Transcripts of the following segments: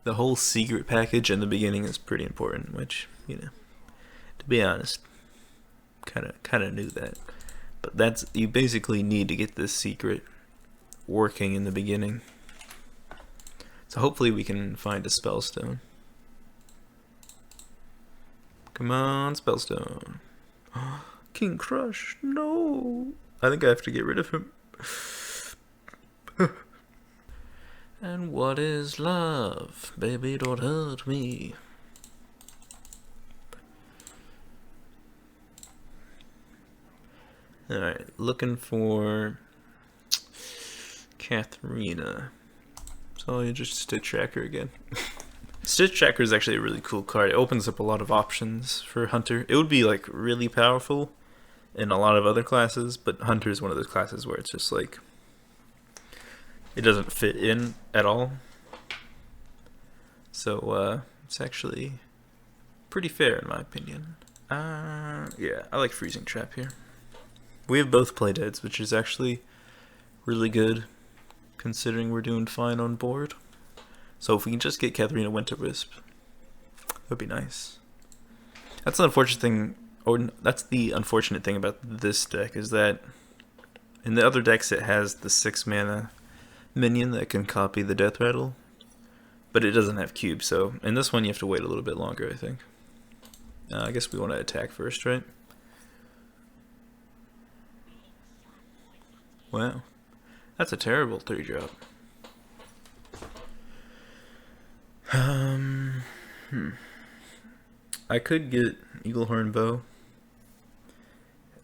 The whole secret package in the beginning is pretty important, which, to be honest, kind of knew that. But that's you basically need to get this secret working in the beginning. So hopefully we can find a spellstone. Come on, spellstone. King Crush, no. I think I have to get rid of him. And what is love? Baby, don't hurt me. Alright, looking for Katharina. So you just Stitch Tracker again. Stitch Tracker is actually a really cool card. It opens up a lot of options for Hunter. It would be like really powerful in a lot of other classes, but Hunter is one of those classes where it's just like it doesn't fit in at all. So it's actually pretty fair in my opinion. Yeah, I like Freezing Trap here. We have both play deads, which is actually really good considering we're doing fine on board. So if we can just get Katharina Winterwisp, that would be nice. That's the unfortunate thing, or that's the unfortunate thing about this deck, is that in the other decks it has the 6 mana minion that can copy the Death Rattle, but it doesn't have cube, so in this one you have to wait a little bit longer, I think. I guess we want to attack first, right? Wow. That's a terrible 3-drop. I could get Eaglehorn Bow.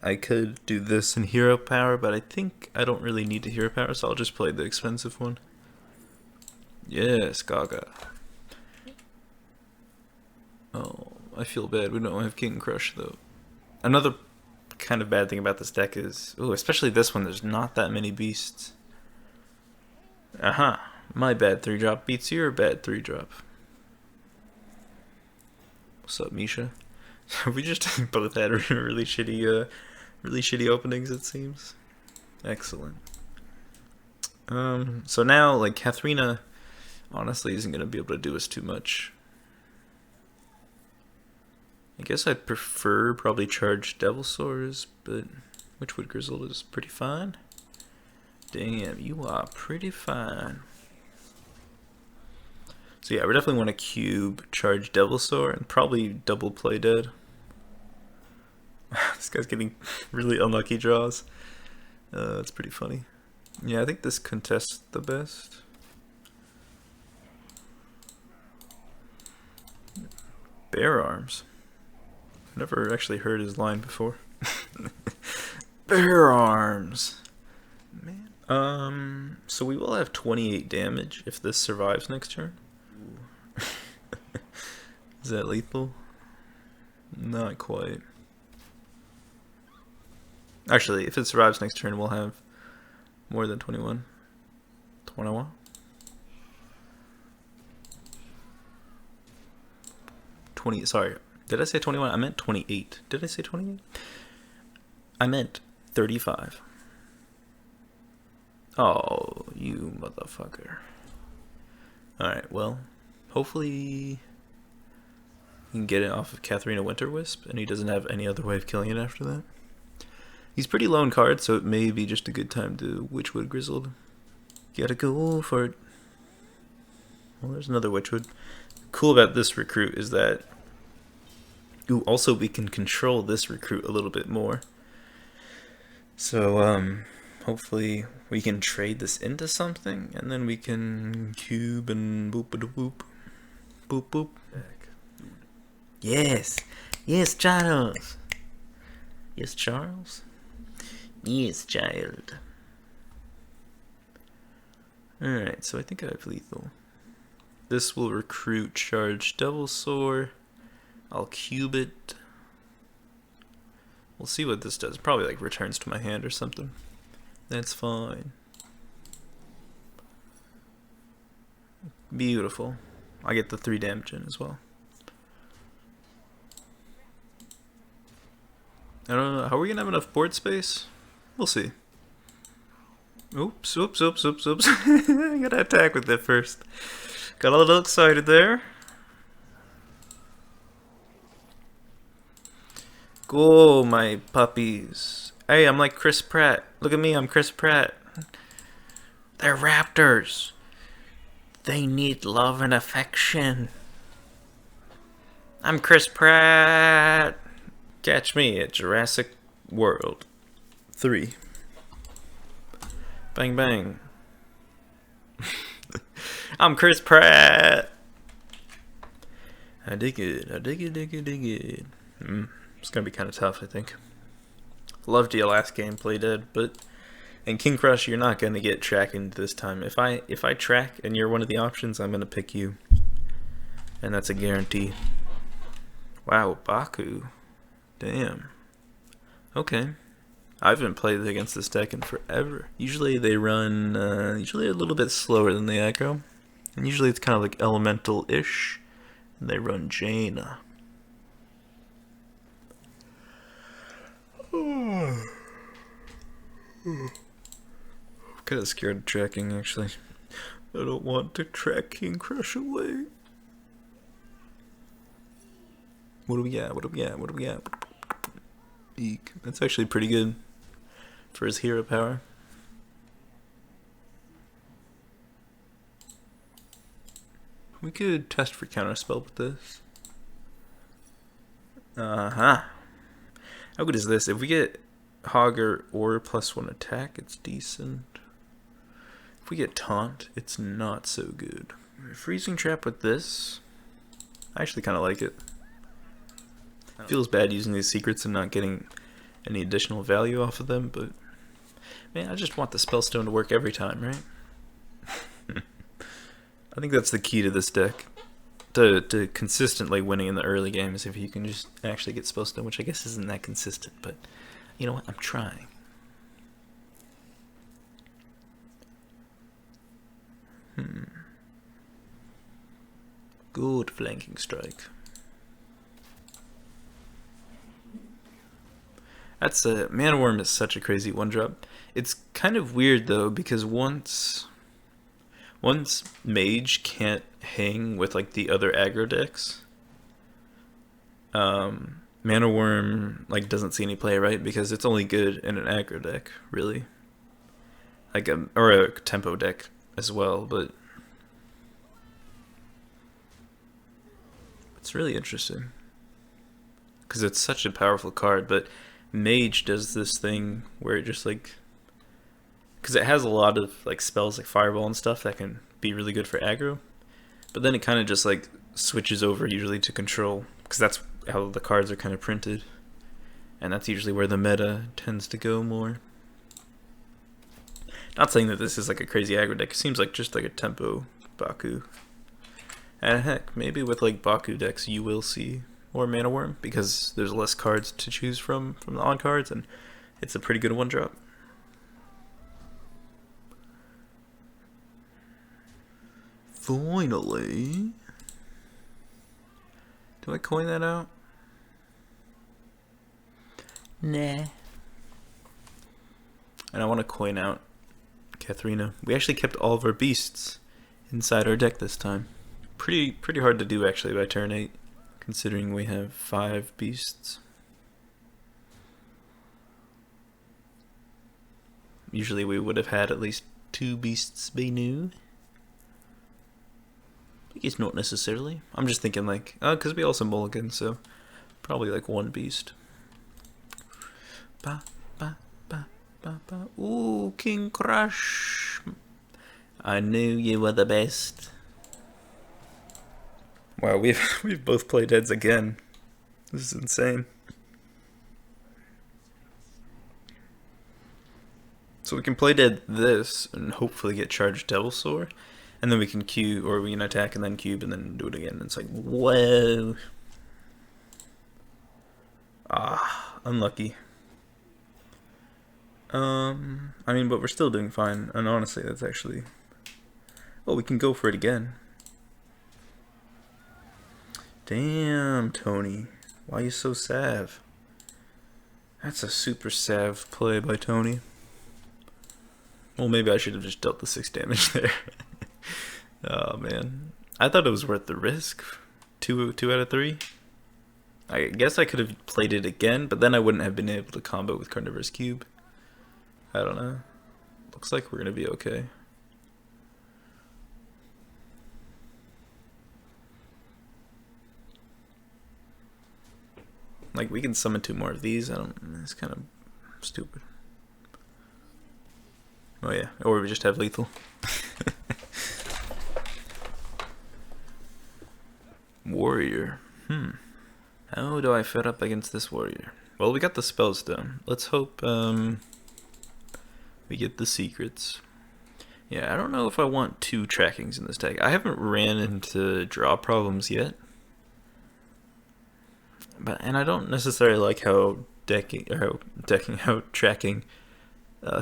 I could do this in Hero Power, but I think I don't really need to Hero Power, so I'll just play the expensive one. Yes, Gaga. Oh, I feel bad. We don't have King Crush, though. Another kind of bad thing about this deck is, especially this one, there's not that many beasts. Aha, my bad 3-drop beats your bad 3-drop. What's up, Misha? We just both had really shitty openings, it seems. Excellent. So now, like, Katharina honestly isn't going to be able to do us too much. I guess I'd prefer probably charge Devilsaurs, but Witchwood Grizzled is pretty fine. Damn, you are pretty fine. So yeah, we definitely want to cube charge Devilsaur and probably double play dead. This guy's getting really unlucky draws. It's pretty funny. Yeah, I think this contests the best. Bear Arms. I've never actually heard his line before. Bear Arms. Man. So we will have 28 damage if this survives next turn. Is that lethal? Not quite. Actually, if it survives next turn, we'll have more than 21. 21? 20, sorry. Did I say 21? I meant 28. Did I say 28? I meant 35. Oh, you motherfucker. Alright, well, hopefully we can get it off of Katharina Winterwisp, and he doesn't have any other way of killing it after that. He's pretty low in cards, so it may be just a good time to Witchwood Grizzled. Gotta go for it. Well, there's another Witchwood. Cool about this recruit is that also we can control this recruit a little bit more. So, hopefully we can trade this into something, and then we can cube and boop-a-doop. Boop boop. Yes! Yes, Charles! Yes, Charles? Yes, child. Alright, so I think I have lethal. This will recruit charge Devilsaur. I'll cube it. We'll see what this does. Probably like returns to my hand or something. That's fine. Beautiful. I get the 3 damage in as well. I don't know. How are we gonna have enough board space? We'll see. Oops, oops, oops, oops, oops. I gotta attack with it first. Got a little excited there. Go, my puppies. Hey, I'm like Chris Pratt. Look at me, I'm Chris Pratt. They're raptors. They need love and affection. I'm Chris Pratt. Catch me at Jurassic World 3. Bang, bang. I'm Chris Pratt. I dig it. I dig it, dig it, dig it. It's gonna be kind of tough, I think. Loved your last game, Play Dead, but in King Crush, you're not gonna get tracking this time. If I track and you're one of the options, I'm gonna pick you, and that's a guarantee. Wow, Baku. Damn. Okay. I haven't played against this deck in forever. Usually they run, usually a little bit slower than the aggro. And usually it's kind of like elemental-ish. And they run Jaina. I'm kind of scared of tracking, actually. I don't want to track King Crush away. What do we got? What do we got? What do we got? Eek. That's actually pretty good for his hero power. We could test for counterspell with this. How good is this? If we get Hogger or +1 attack, it's decent. If we get Taunt, it's not so good. Freezing Trap with this, I actually kind of like it. Feels bad using these secrets and not getting any additional value off of them, but man, I just want the Spellstone to work every time, right? I think that's the key to this deck. To consistently winning in the early games, if you can just actually get Spellstone, which I guess isn't that consistent, but you know what? I'm trying. Good flanking strike. That's a Mana Worm is such a crazy one drop. It's kind of weird though, because once Mage can't hang with like the other aggro decks, Mana Worm like doesn't see any play, right? Because it's only good in an aggro deck, really. Like or a tempo deck as well, but it's really interesting because it's such a powerful card. But Mage does this thing where it just like, because it has a lot of like spells like Fireball and stuff that can be really good for aggro, but then it kind of just like switches over usually to control, because that's how the cards are kind of printed, and that's usually where the meta tends to go more. Not saying that this is like a crazy aggro deck, it seems like just like a tempo Baku. And heck, maybe with like Baku decks you will see more Mana Worm, because there's less cards to choose from the on cards, and it's a pretty good one drop. Finally. Do I coin that out? Nah. And I want to coin out Katharina. We actually kept all of our beasts inside our deck this time. Pretty hard to do actually by turn 8, considering we have 5 beasts. Usually we would have had at least 2 beasts by now. I guess not necessarily. I'm just thinking like, because we also mulligan, so probably like 1 beast. Ba, ba, ba, ba, ba. Ooh, King Crush. I knew you were the best. Wow, we've both played heads again. This is insane. So we can play dead this and hopefully get charged Devilsaur, and then we can cube, or we can attack and then cube and then do it again. It's like, whoa. Unlucky. I mean, but we're still doing fine, and honestly, that's actually... Oh, we can go for it again. Damn, Tony. Why are you so sav? That's a super sav play by Tony. Well, maybe I should have just dealt the 6 damage there. Oh man, I thought it was worth the risk. Two out of 3. I guess I could have played it again, but then I wouldn't have been able to combo with Carnivorous Cube. I don't know. Looks like we're gonna be okay. Like, we can summon 2 more of these. It's kind of stupid. Oh yeah, or we just have lethal. Warrior. How do I fit up against this warrior? Well, we got the spells done. Let's hope we get the secrets. Yeah, I don't know if I want 2 trackings in this deck. I haven't ran into draw problems yet. And I don't necessarily like how tracking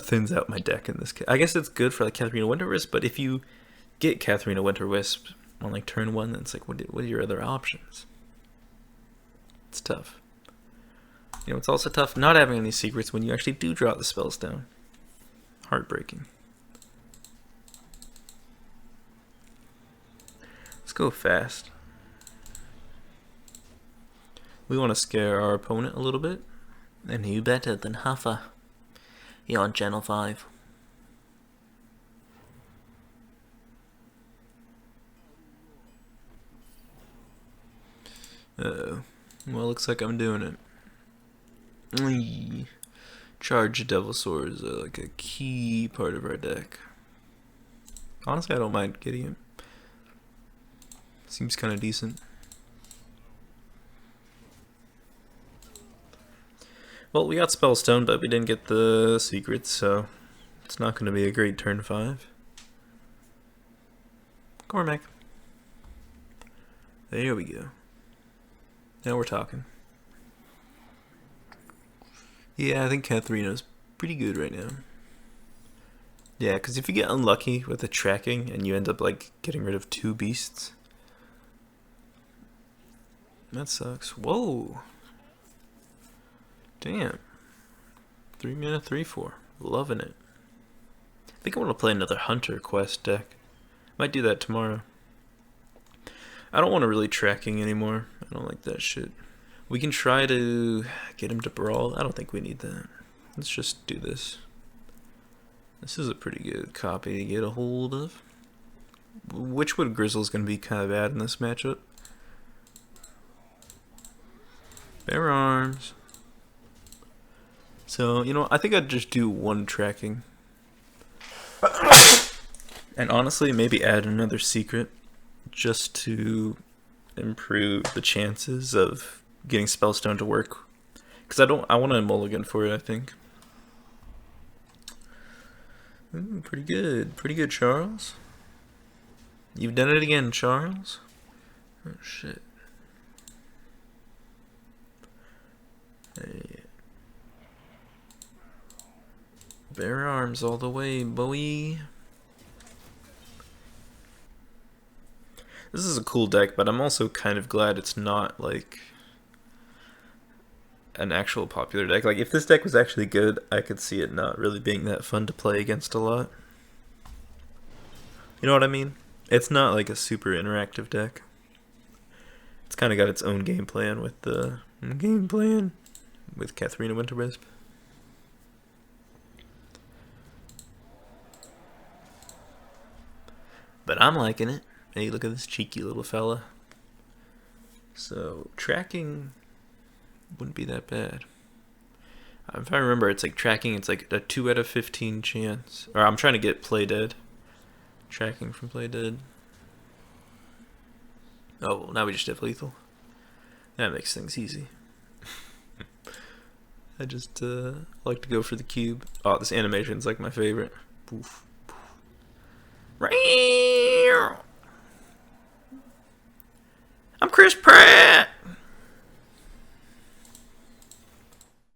thins out my deck in this case. I guess it's good for like Katharina Winterwisp, but if you get Katharina Winterwisp on like turn 1, then it's like, what are your other options? It's tough. You know, it's also tough not having any secrets when you actually do draw the spells down. Heartbreaking. Let's go fast. We want to scare our opponent a little bit. And who better than Huffer? You're on Channel 5. Uh-oh. Well, looks like I'm doing it. Charge Devilsaur is like a key part of our deck. Honestly, I don't mind getting it. Seems kind of decent. Well, we got Spellstone, but we didn't get the secrets, so it's not going to be a great turn 5. Cormac. There we go. Now we're talking. Yeah, I think Katharina's pretty good right now. Yeah, because if you get unlucky with the tracking and you end up like getting rid of 2 beasts, that sucks. Whoa. Damn. 3 mana, 3/4. Loving it. I think I want to play another Hunter Quest deck. Might do that tomorrow. I don't want to really tracking anymore. I don't like that shit. We can try to get him to brawl. I don't think we need that. Let's just do this. This is a pretty good copy to get a hold of. Witchwood Grizzle's going to be kind of bad in this matchup. Bare Arms. So, you know, I think I'd just do 1 tracking. And honestly, maybe add another secret just to improve the chances of getting Spellstone to work. Because I want to mulligan for it, I think. Ooh, pretty good, Charles. You've done it again, Charles. Oh shit. Hey. Bare Arms all the way, boy. This is a cool deck, but I'm also kind of glad it's not like an actual popular deck. Like, if this deck was actually good, I could see it not really being that fun to play against a lot. You know what I mean? It's not like a super interactive deck. It's kind of got its own game plan with Katharina Winterwisp. But I'm liking it. Hey, look at this cheeky little fella. So, tracking wouldn't be that bad. If I remember, it's like tracking, it's like a 2 out of 15 chance. Or I'm trying to get Play Dead. Tracking from Play Dead. Oh, well, now we just have lethal. That makes things easy. I just like to go for the cube. Oh, this animation's like my favorite. Poof, poof. I'm Chris Pratt!